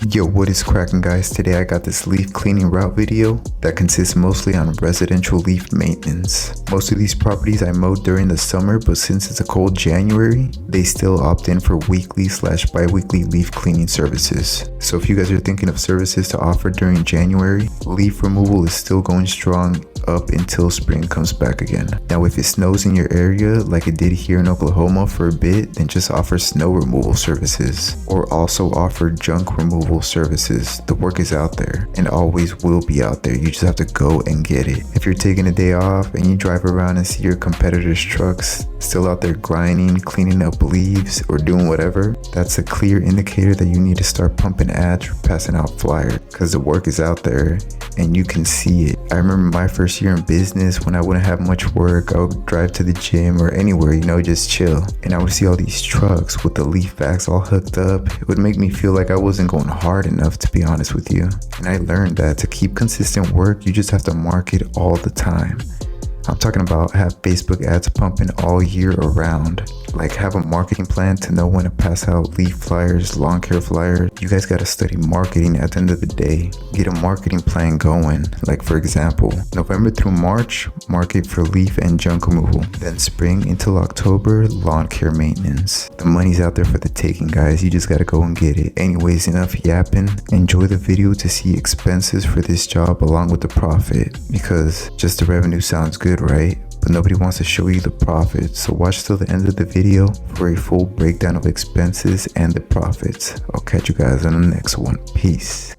Yo, what is cracking, guys? Today I got this leaf cleaning route video that consists mostly on residential leaf maintenance. Most of these properties I mowed during the summer, but since it's a cold January, they still opt in for weekly/bi-weekly leaf cleaning services. So if you guys are thinking of services to offer during January, leaf removal is still going strong up until spring comes back again. Now if it snows in your area like it did here in Oklahoma for a bit, then just offer snow removal services, or also offer junk removal services. The work is out there and always will be out there. You just have to go and get it. If you're taking a day off and you drive around and see your competitors' trucks still out there grinding, cleaning up leaves, or doing whatever, that's a clear indicator that you need to start pumping ads or passing out flyers, because the work is out there and you can see it. I remember my first year in business, when I wouldn't have much work, I would drive to the gym or anywhere, just chill, and I would see all these trucks with the leaf bags all hooked up. It would make me feel like I wasn't going hard enough, to be honest with you. And I learned that to keep consistent work, you just have to market all the time. I'm talking about have Facebook ads pumping all year around. Like have a marketing plan to know when to pass out leaf flyers, lawn care flyers. You guys gotta study marketing at the end of the day. Get a marketing plan going. Like for example, November through March, market for leaf and junk removal. Then spring until October, lawn care maintenance. The money's out there for the taking, guys. You just gotta go and get it. Anyways, enough yapping. Enjoy the video to see expenses for this job along with the profit, because just the revenue sounds good, right? But nobody wants to show you the profit. So watch till the end of the video for a full breakdown of expenses and the profits. I'll catch you guys on the next one. Peace.